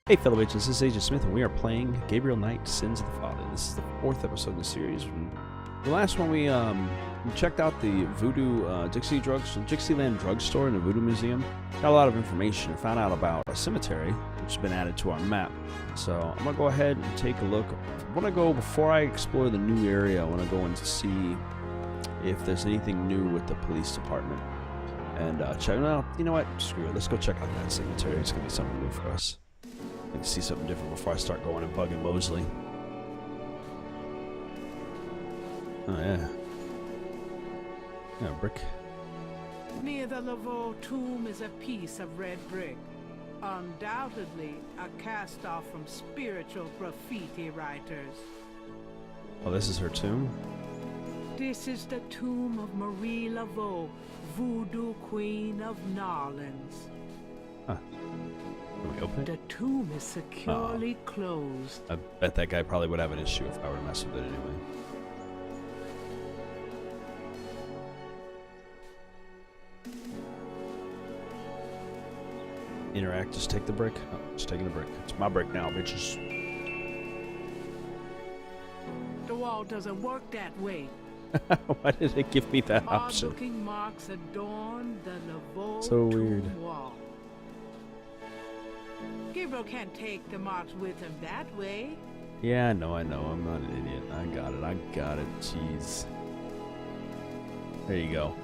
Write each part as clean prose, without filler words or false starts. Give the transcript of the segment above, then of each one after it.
Hey fellow bitches, this is Agent Smith and we are playing Gabriel Knight, Sins of the Father. This is the 4th episode of the series. The last one we checked out the Voodoo Dixieland drugstore and the Voodoo Museum. Got a lot of information and found out about a cemetery which has been added to our map. So I'm going to go ahead and take a look. Before I explore the new area, I want to go and see if there's anything new with the police department. And check, well, you know what, screw it, let's go check out that cemetery. It's going to be something new for us. I see something different before I start going and bugging Mosley. Oh yeah. Yeah, brick. Near the Laveau tomb is a piece of red brick. Undoubtedly a cast-off from spiritual graffiti writers. Oh, this is her tomb? This is the tomb of Marie Laveau, Voodoo Queen of Narlands. Huh. Can we open it? The tomb is securely closed. I bet that guy probably would have an issue if I were to mess with it anyway. Interact, just take the brick. Oh, just taking the brick. It's my brick now, bitches. The wall doesn't work that way. Why did it give me that option? Odd-looking marks adorn the Laveau So tomb weird. wall. Gabriel can't take the marks with him that way. Yeah, I know. I'm not an idiot. I got it. Jeez. There you go.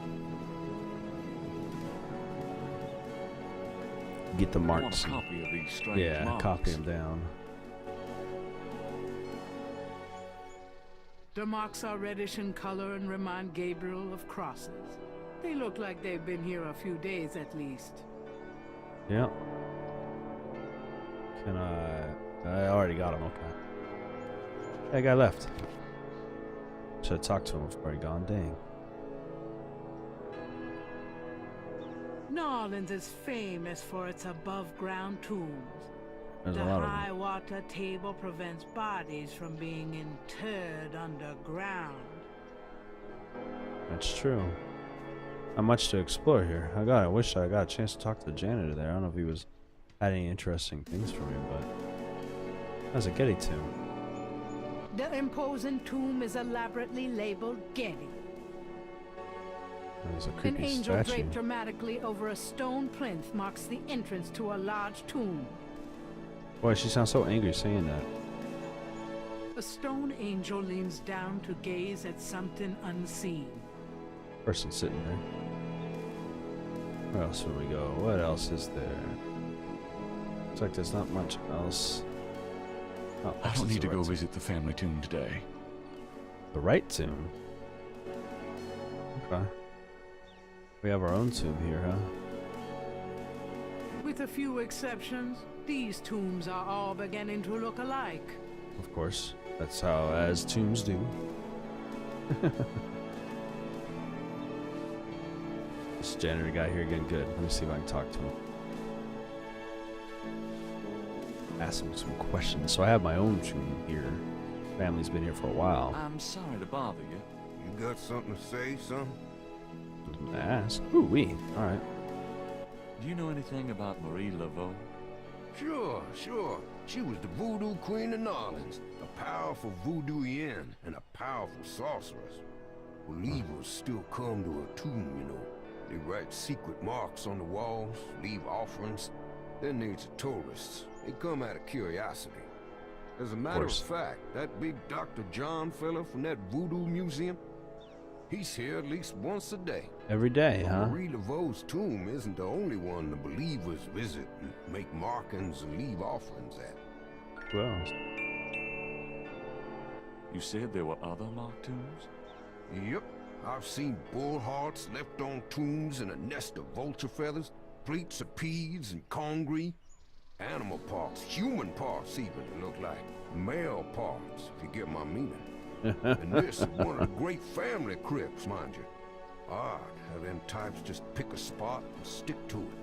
Get the marks. I want a copy of these strange Yeah, marks. copy them down. The marks are reddish in color and remind Gabriel of crosses. They look like they've been here a few days at least. Yeah. Can I already got him, okay. That guy left. Should have talked to him before he gone, dang. Narlands is famous for its above-ground tombs. There's The a lot of them. high water table prevents bodies from being interred underground. That's true. Not much to explore here. I wish I got a chance to talk to the janitor there. I don't know if he had any interesting things for me, but that's a Getty tomb. The imposing tomb is elaborately labeled Getty. There's a An creepy angel statue. draped dramatically over a stone plinth marks the entrance to a large tomb. Boy, she sounds so angry saying that. A stone angel leans down to gaze at something unseen. Person sitting there. Where else would we go? What else is there? Looks like there's not much else. Oh, I don't need to the go right tomb. visit the family tomb today. The right tomb? Okay. We have our own tomb here, huh? With a few exceptions, these tombs are all beginning to look alike. Of course. That's how as tombs do. This janitor guy here getting good. Let me see if I can talk to him. Ask him some questions. So I have my own tomb here. Family's been here for a while. I'm sorry to bother you. You got something to say, son? Something to ask. Ooh, alright. Do you know anything about Marie Laveau? Sure. She was the Voodoo Queen of Narlands, a powerful voodooian and a powerful sorceress. Believers still come to her tomb, you know. They write secret marks on the walls, leave offerings. Then there's the tourists. They come out of curiosity. As a matter of fact, that big Dr. John fella from that voodoo museum, he's here at least once a day. Every day, huh? Marie Laveau's tomb isn't the only one the believers visit and make markings and leave offerings at. Who else? You said there were other mock tombs? Yep, I've seen bull hearts left on tombs and a nest of vulture feathers, plates of peas and congreve, animal parts, human parts even, it look like. Male parts, if you get my meaning. And this is one of the great family crypts, mind you. Odd how them types just pick a spot and stick to it.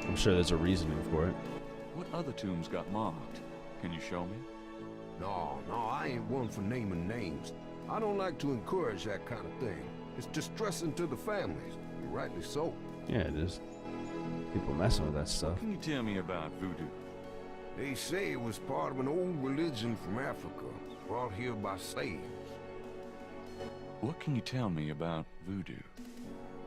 I'm sure there's a reasoning for it. What other tombs got marked? Can you show me? No, I ain't one for naming names. I don't like to encourage that kind of thing. It's distressing to the families, and rightly so. Yeah, it is. People messing with that What stuff. can you tell me about voodoo? They say it was part of an old religion from Africa, brought here by slaves. What can you tell me about voodoo?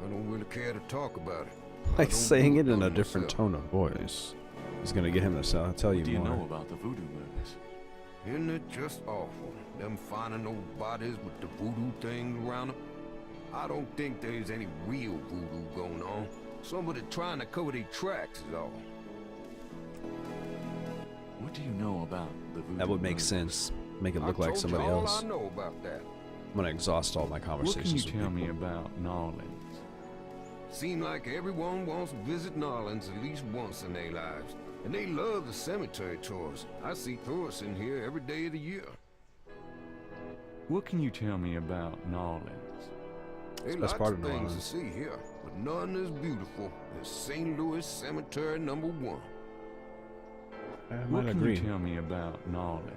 I don't really care to talk about it. I Like don't saying do it in a none different myself. tone of voice is gonna get him to tell you What do you more. know about the voodoo murders? Isn't it just awful, them finding those bodies with the voodoo things around them? I don't think there's any real voodoo going on. Somebody trying to cover their tracks is all. What do you know about the voodoo That would make murders? sense. Make it look I like told somebody you all else. I know about that. I'm gonna exhaust all my What can you conversations with tell me people. about Narlins? Seem like everyone wants to visit Narlands at least once in their lives. And they love the cemetery tours. I see tourists in here every day of the year. What can you tell me about Narlins? There's the best lots part of of things Narlands. to see here, but none as beautiful as St. Louis Cemetery number 1. I What might can agree. you tell me about Narlins?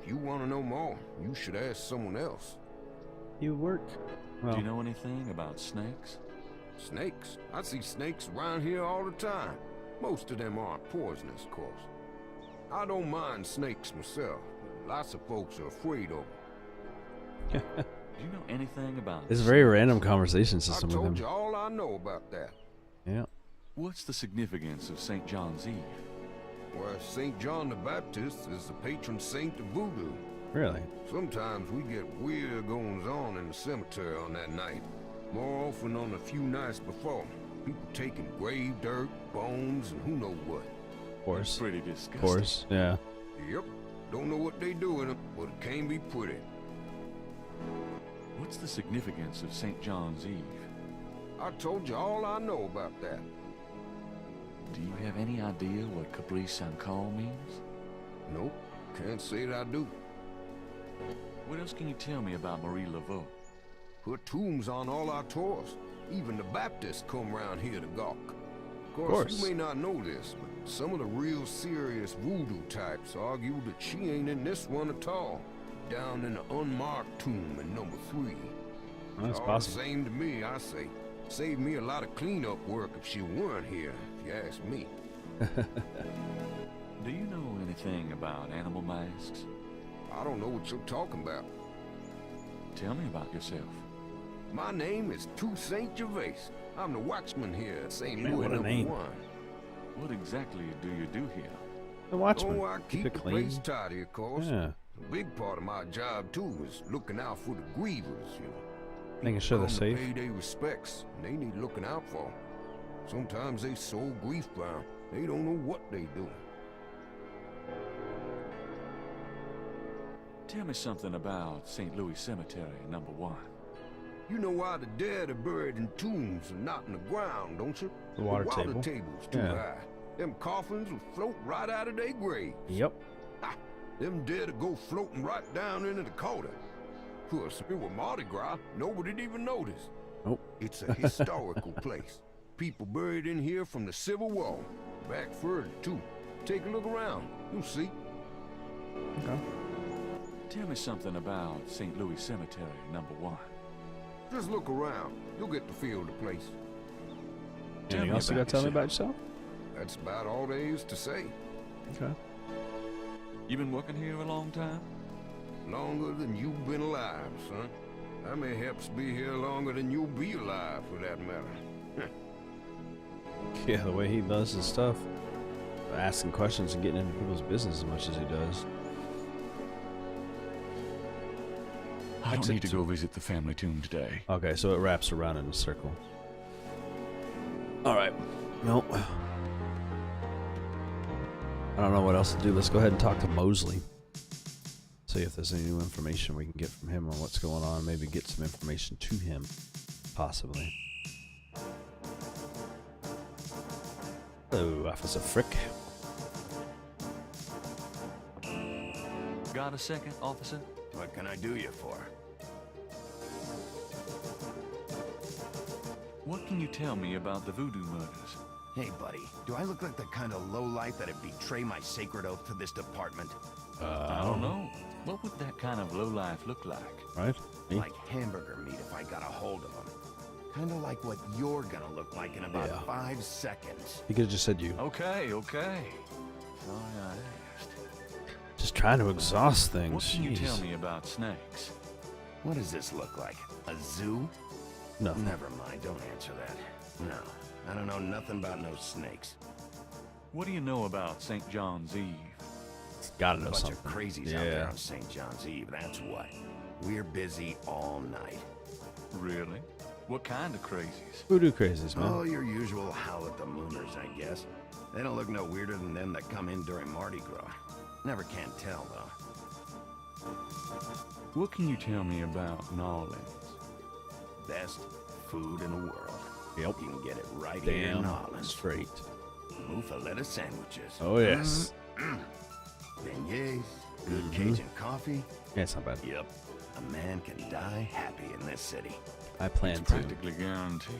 If you want to know more, you should ask someone else. You work. Well, Do you know anything about snakes? Snakes? I see snakes around here all the time. Most of them aren't poisonous, of course. I don't mind snakes myself, but lots of folks are afraid of them. Do you know anything about it's a very snakes? random conversation I system with told him. you all I know about that. Yeah. What's the significance of St. John's Eve? Well, St. John the Baptist is the patron saint of voodoo. Really? Sometimes we get weird goings-on in the cemetery on that night. More often on a few nights before. People taking grave dirt, bones, and who knows what. Of course. Pretty Of disgusting. course. Yeah. Yep. Don't know what they do in them, but it can't be pretty. What's the significance of St. John's Eve? I told you all I know about that. Do you have any idea what Capri San Call means? Nope. Can't say that I do. What else can you tell me about Marie Laveau? Her tomb's on all our tours. Even the Baptists come round here to gawk. Of course. You may not know this, but some of the real serious voodoo types argue that she ain't in this one at all. Down in the unmarked tomb in number 3. Well, that's all possible. the same to me, I say. Saved me a lot of cleanup work if she weren't here, if you ask me. Do you know anything about animal masks? I don't know what you're talking about. Tell me about yourself. My name is Toussaint Gervais. I'm the watchman here at St. Man, Louis what a number name. 1. What exactly do you do here? The Watchman. Oh, I keep it the clean. place tidy, of course. Yeah. A big part of my job, too, is looking out for the grievers, you know. Making sure they're Come to safe. pay their respects, and they need looking out for. Sometimes they so grief-bound, they don't know what they do. Tell me something about St. Louis Cemetery number 1. You know why the dead are buried in tombs and not in the ground, don't you? The water table. table's too Yeah. high. Them coffins will float right out of their grave. Yep. Ha! Them dead will go floating right down into the Dakota. Of course, if it were Mardi Gras, nobody'd even notice. Nope. It's a historical place. People buried in here from the Civil War. Back further, too. Take a look around. You'll see. Okay. Tell me something about St. Louis Cemetery number 1. Just look around. You'll get the feel of the place. Tell Anything me else you about got to tell me about yourself. yourself? That's about all there is to say. Okay. You been working here a long time? Longer than you've been alive, son. I may helps be here longer than you'll be alive, for that matter. Yeah, the way he does his stuff. Asking questions and getting into people's business as much as he does. I don't Exit need to to- go visit the family tomb today. Okay, so it wraps around in a circle. Alright. Nope. I don't know what else to do. Let's go ahead and talk to Mosley. See if there's any new information we can get from him on what's going on. Maybe get some information to him. Possibly. Hello, Officer Frick. Got a second, officer? What can I do you for? What can you tell me about the voodoo murders? Hey, buddy, do I look like the kind of lowlife that'd betray my sacred oath to this department? I don't know. What would that kind of lowlife look like? Right? Me? Like hamburger meat if I got a hold of them. Kinda like what you're gonna look like in about Yeah. 5 seconds. He could have just said you. Okay. Sorry I asked. Just trying to exhaust things. What can you Jeez. tell me about snakes? What does this look like? A zoo? Nothing. Never mind, don't answer that. No, I don't know nothing about no snakes. What do you know about St. John's Eve? It's gotta A know bunch something. of crazies out there Yeah. on St. John's Eve, that's what. We're busy all night. Really? What kind of crazies? Voodoo crazies, man. Oh, your usual howl at the mooners, I guess. They don't look no weirder than them that come in during Mardi Gras. Never can tell, though. What can you tell me about New Orleans? Best food in the world. Yep. You can get it right here in Damn Holland. straight. Muffaletta sandwiches. Oh, yes. Beignets. Good Cajun coffee. Yeah, it's not bad. Yep. A man can die happy in this city. I plan It's to. practically guaranteed.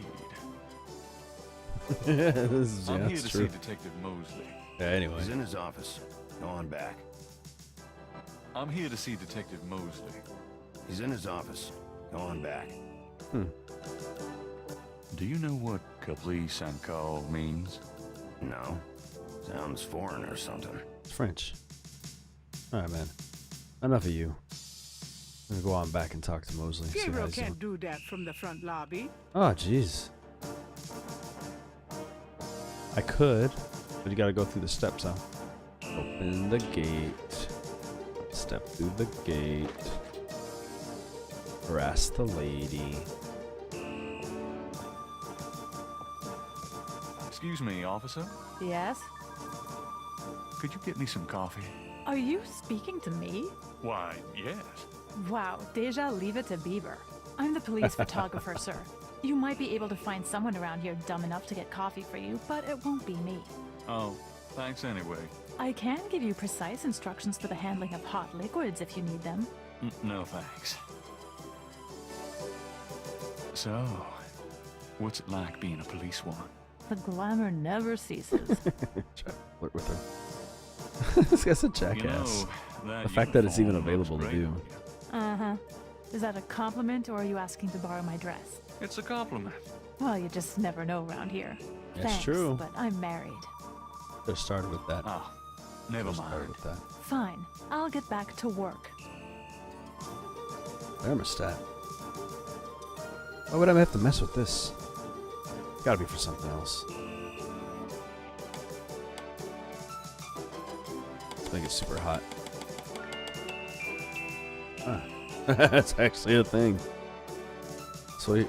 This is, yeah, I'm here that's to true. see Detective Mosley. Yeah, anyway. He's in his office. Go on back. I'm here to see Detective Mosley. He's in his office. Go on back. Do you know what caprice and call means? No. Sounds foreign or something. It's French. Alright, man. Enough of you. I'm gonna go on back and talk to Mosley. See how Gabriel he's can't doing. do that from the front lobby. Oh, jeez. I could, but you gotta go through the steps, huh? Open the gate. Step through the gate. Harass the lady. Excuse me, officer. Yes? Could you get me some coffee? Are you speaking to me? Why, yes. Wow, déjà leave it to Beaver. I'm the police photographer, sir. You might be able to find someone around here dumb enough to get coffee for you, but it won't be me. Oh, thanks anyway. I can give you precise instructions for the handling of hot liquids if you need them. No thanks. So, what's it like being a police woman? The glamour never ceases. Try to flirt with her. This guy's a jackass. You know, The fact that it's even uniform looks available to great do. on you. Uh-huh. Is that a compliment or are you asking to borrow my dress? It's a compliment. Well, you just never know around here. That's Thanks, true. but I'm married. Just started with that. Oh, never Just started mind. with that. Fine. I'll get back to work. Thermostat. Why would I have to mess with this? Gotta be for something else. Let's make it super hot. Huh. That's actually a thing. Sweet.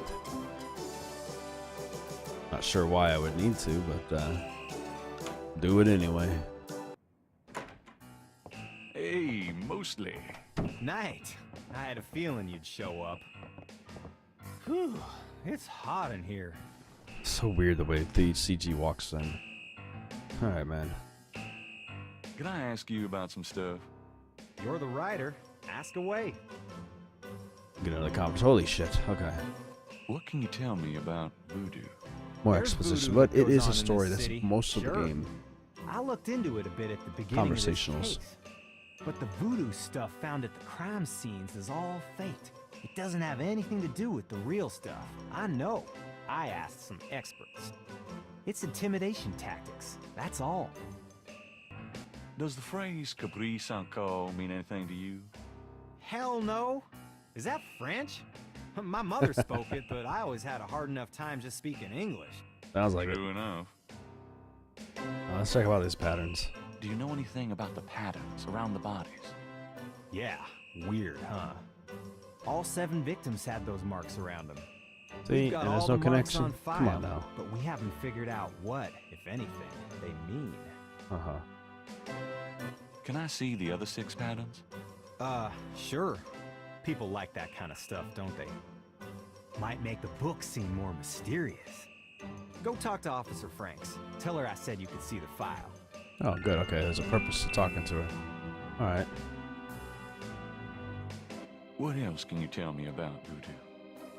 Not sure why I would need to, but do it anyway. Hey, Mosley. Night. I had a feeling you'd show up. Whew, it's hot in here. So weird the way the CG walks in. Alright, man. Can I ask you about some stuff? You're the writer. Ask away. Get another conference. Holy shit. Okay. What can you tell me about voodoo? More There's exposition, voodoo but it that is goes a on in story. this That's city. most of the Sure. game. I looked into it a bit at the beginning of this Conversationals. case. But the voodoo stuff found at the crime scenes is all faked. It doesn't have anything to do with the real stuff. I know. I asked some experts. It's intimidation tactics. That's all. Does the phrase caprice encore mean anything to you? Hell no. Is that French? My mother spoke it, but I always had a hard enough time just speaking English. Sounds like it. True enough. Let's talk about these patterns. Do you know anything about the patterns around the bodies? Yeah, weird, huh? All 7 victims had those marks around them. See, We've got and there's all no the marks connection. on file, Come on now. but we haven't figured out what, if anything, they mean. Uh-huh. Can I see the other 6 patterns? Sure. People like that kind of stuff, don't they? Might make the book seem more mysterious. Go talk to Officer Franks. Tell her I said you could see the file. Oh, good. Okay, there's a purpose to talking to her. All right. What else can you tell me about voodoo?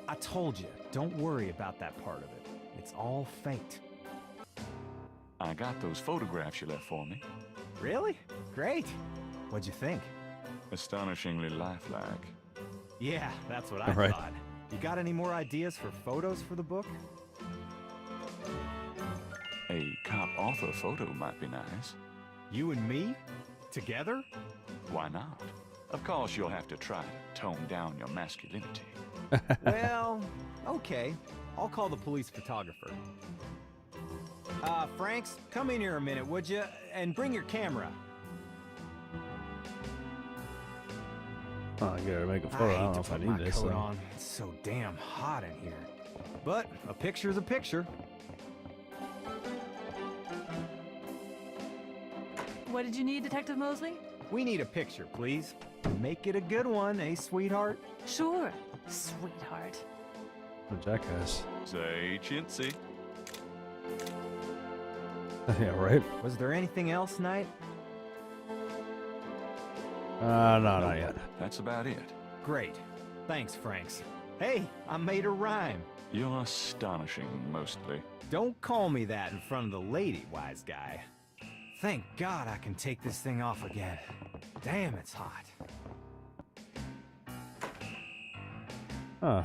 I told you, don't worry about that part of it. It's all faked. I got those photographs you left for me. Really? Great. What'd you think? Astonishingly lifelike. Yeah, that's what I Right. thought. You got any more ideas for photos for the book? A cop author photo might be nice. You and me? Together? Why not? Of course, you'll have to try to tone down your masculinity. Well, okay. I'll call the police photographer. Franks, come in here a minute, would you? And bring your camera. Oh, I gotta make a photo. I don't know if I need this. Coat on. It's so damn hot in here. But a picture's a picture. What did you need, Detective Mosley? We need a picture, please. Make it a good one, eh, sweetheart? Sure, sweetheart. A jackass. Say chintzy. Yeah, right? Was there anything else, Knight? No, not yet. That's about it. Great. Thanks, Franks. Hey, I made a rhyme. You're astonishing, mostly. Don't call me that in front of the lady, wise guy. Thank God I can take this thing off again. Damn, it's hot. Huh.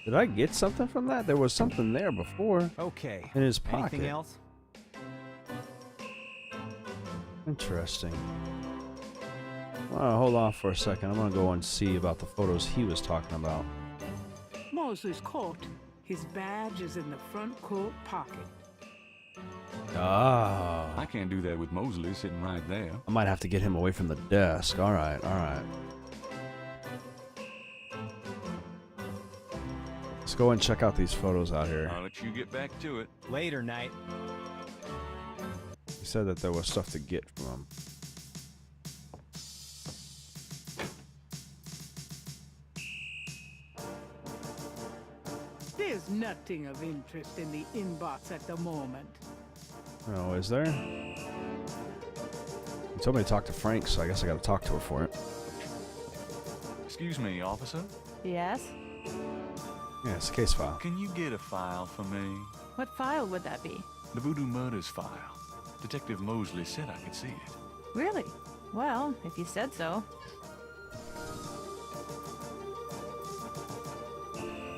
Did I get something from that? There was something there before. Okay. In his pocket. Anything else? Interesting. Hold on for a second. I'm gonna go and see about the photos he was talking about. Mosley's coat. His badge is in the front coat pocket. Ah. I can't do that with Mosley sitting right there. I might have to get him away from the desk. All right, all right. Let's go and check out these photos out here. I'll let you get back to it. Later, Knight. He said that there was stuff to get from him. There's nothing of interest in the inbox at the moment. Oh, is there? He told me to talk to Frank, so I guess I gotta talk to her for it. Excuse me, officer. Yes? Yeah, it's a case file. Can you get a file for me? What file would that be? The Voodoo Murders file. Detective Mosley said I could see it. Really? Well, if you said so.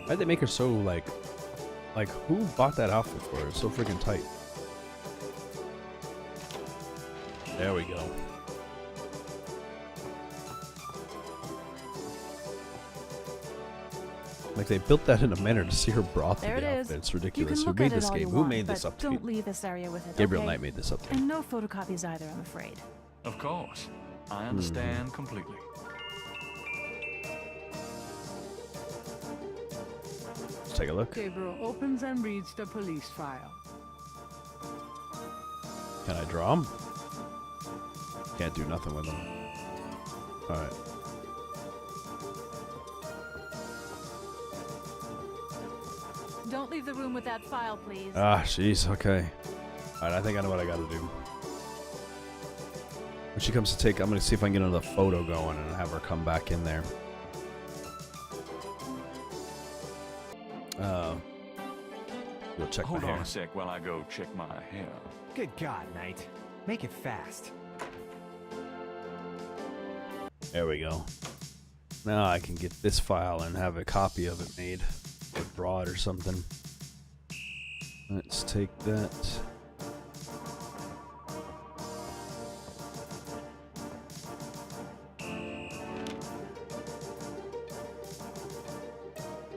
Why'd they make her so, like, who bought that outfit for her? It's so freaking tight. There we go. Like, they built that in a manner to see her bra through There the it outfit. is. It's You ridiculous. can Who look made at it this all game? you Who want, made this but update? don't leave this area with it, Gabriel okay? Knight made this update. And no photocopies either, I'm afraid. Of course. I understand completely. Let's take a look. Gabriel opens and reads the police file. Can I draw them? Can't do nothing with them. Alright. Don't leave the room with that file, please. Ah, jeez, okay. Alright, I think I know what I gotta do. When she comes to take, I'm gonna see if I can get another photo going and have her come back in there. We'll check Hold my on hair. a sec while I go check my hair. Good God, Knight. Make it fast. There we go. Now I can get this file and have a copy of it made. Or draw it or something. Let's take that.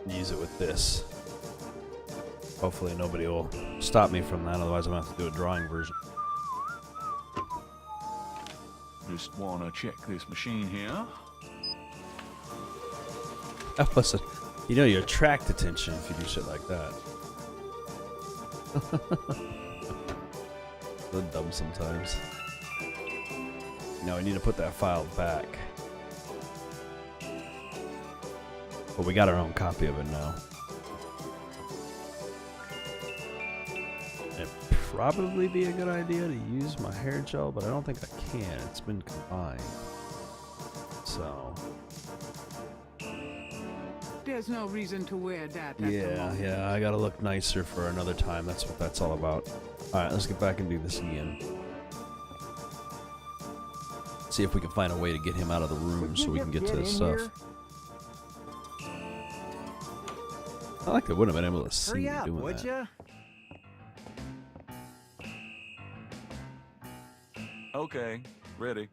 Use it with this. Hopefully nobody will stop me from that, otherwise I'm going to have to do a drawing version. Just wanna check this machine here. Listen, you know you attract attention if you do shit like that. So dumb sometimes. Now we need to put that file back. But we got our own copy of it now. It'd probably be a good idea to use my hair gel, but I don't think I can. It's been combined. So... There's no reason to wear that at the Yeah, moment. yeah, I gotta look nicer for another time. That's what that's all about. Alright, let's get back and do this again. See if we can find a way to get him out of the room so we can get to his stuff. I like they wouldn't have been able to see Hurry me up, doing would that. ya? Okay, ready.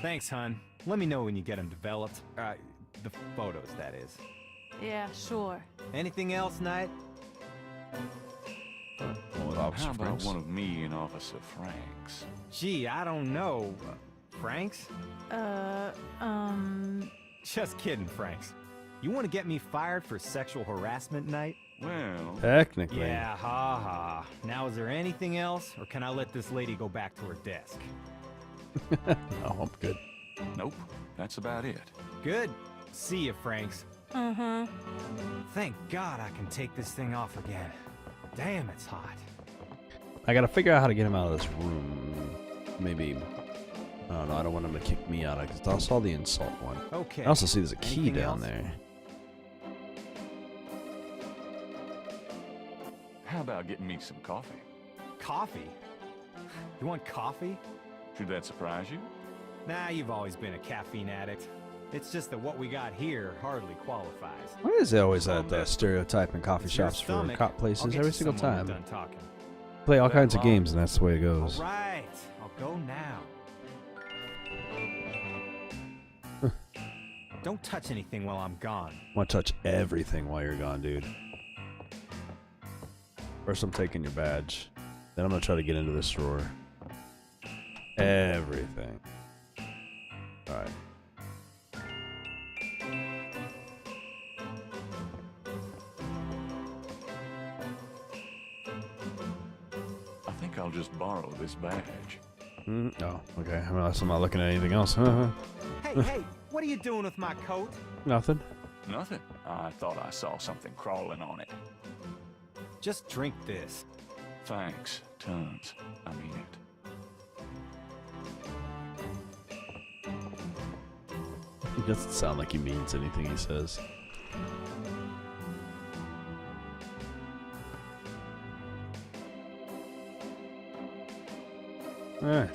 Thanks, hon. Let me know when you get them developed. The photos, that is. Yeah, sure. Anything else, Knight? Well, with Officer How about Franks. one of me and Officer Franks? Gee, I don't know. Franks? Just kidding, Franks. You want to get me fired for sexual harassment, Knight? Well, Technically. Yeah, ha ha. Now, is there anything else, or can I let this lady go back to her desk? No, I'm good. nope, that's about it. Good. See you, Franks. Uh-huh. Thank God I can take this thing off again. Damn, it's hot. I gotta figure out how to get him out of this room. Maybe. I don't know. I don't want him to kick me out. Because I saw the insult one. Okay. I also see there's a key Anything down else? there. How about getting me some coffee? Coffee? You want coffee? Should that surprise you? Nah, you've always been a caffeine addict. It's just that what we got here hardly qualifies. Why is there always that stereotype in coffee It's your shops for stomach. cop I'll places get every you single someone time? when I'm done talking. Play all That kinds of long. games, and that's the way it goes. All right, I'll go now. Don't touch anything while I'm gone. I want to touch everything while you're gone, dude. First, I'm taking your badge. Then I'm gonna try to get into this drawer. Everything. All right. I think I'll just borrow this badge. Oh, okay. Unless I'm not looking at anything else. Hey, what are you doing with my coat? Nothing. Nothing. I thought I saw something crawling on it. Just drink this. Thanks, tons. I mean it. It doesn't sound like he means anything he says. Alright.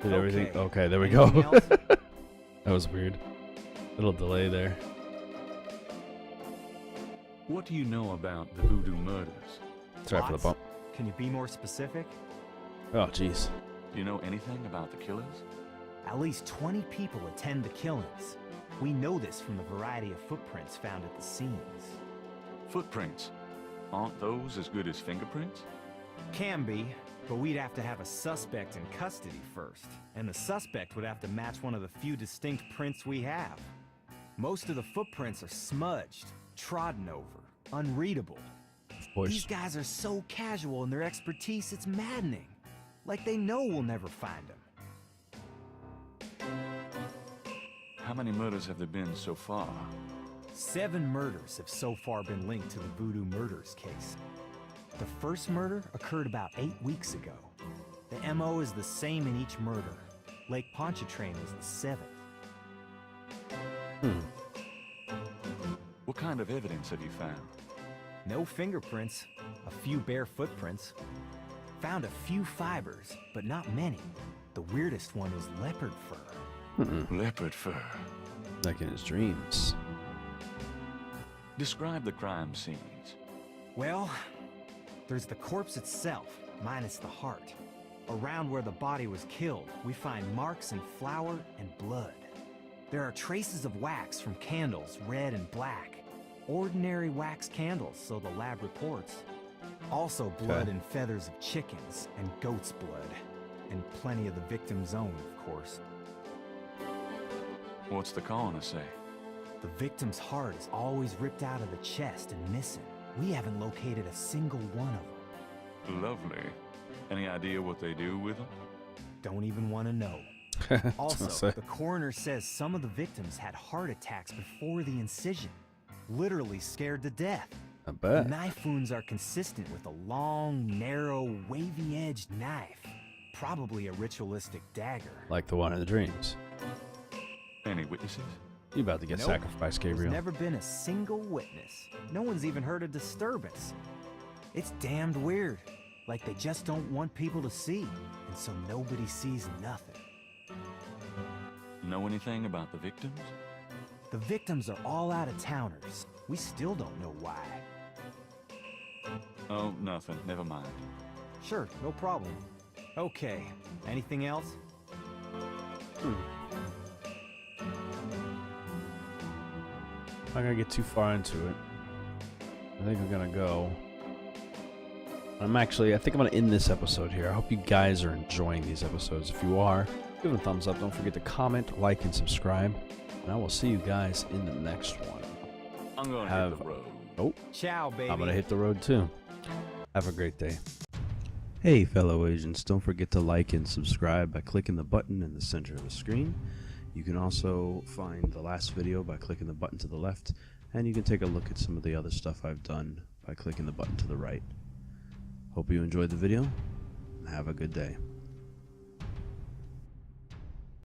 Did everything? Okay. Okay, there we Anything go. else? That was weird. Little delay there. What do you know about the voodoo murders? Sorry for the Lots. bump. Can you be more specific? Oh, jeez. Do you know anything about the killers? At least 20 people attend the killings. We know this from the variety of footprints found at the scenes. Footprints. Aren't those as good as fingerprints? Can be, but we'd have to have a suspect in custody first. And the suspect would have to match one of the few distinct prints we have. Most of the footprints are smudged, trodden over, unreadable. Of course. These guys are so casual in their expertise, it's maddening. Like they know we'll never find them. How many murders have there been so far? 7 murders have so far been linked to the voodoo murders case. The first murder occurred about 8 weeks ago. The MO is the same in each murder. Lake Pontchartrain was the 7th. What kind of evidence have you found? No fingerprints, a few bare footprints. Found a few fibers, but not many. The weirdest one was leopard fur. Leopard fur. Like in his dreams. Describe the crime scenes. Well, there's the corpse itself, minus the heart. Around where the body was killed, we find marks in flour and blood. There are traces of wax from candles, red and black. Ordinary wax candles, so the lab reports. Also blood Okay. and feathers of chickens, and goat's blood. And plenty of the victim's own, of course. What's the coroner say? The victim's heart is always ripped out of the chest and missing. We haven't located a single one of them. Lovely. Any idea what they do with them? Don't even want to know. Also, say. the coroner says some of the victims had heart attacks before the incision. Literally scared to death. I The bet. knife wounds are consistent with a long, narrow, wavy-edged knife. Probably a ritualistic dagger. Like the one in the dreams. Any witnesses? You about to get Nope. sacrificed, Gabriel. There's never been a single witness. No one's even heard a disturbance. It's damned weird. Like they just don't want people to see, and so nobody sees nothing. Know anything about the victims? The victims are all out-of-towners. We still don't know why. Oh, nothing. Never mind. Sure, no problem. Okay, anything else? I'm not gonna get too far into it. I think I'm gonna go. I think I'm gonna end this episode here. I hope you guys are enjoying these episodes. If you are, give it a thumbs up. Don't forget to comment, like, and subscribe. And I will see you guys in the next one. I'm gonna hit the road. Oh, Ciao, baby. I'm gonna hit the road too. Have a great day. Hey, fellow agents, don't forget to like and subscribe by clicking the button in the center of the screen. You can also find the last video by clicking the button to the left, and you can take a look at some of the other stuff I've done by clicking the button to the right. Hope you enjoyed the video, and have a good day.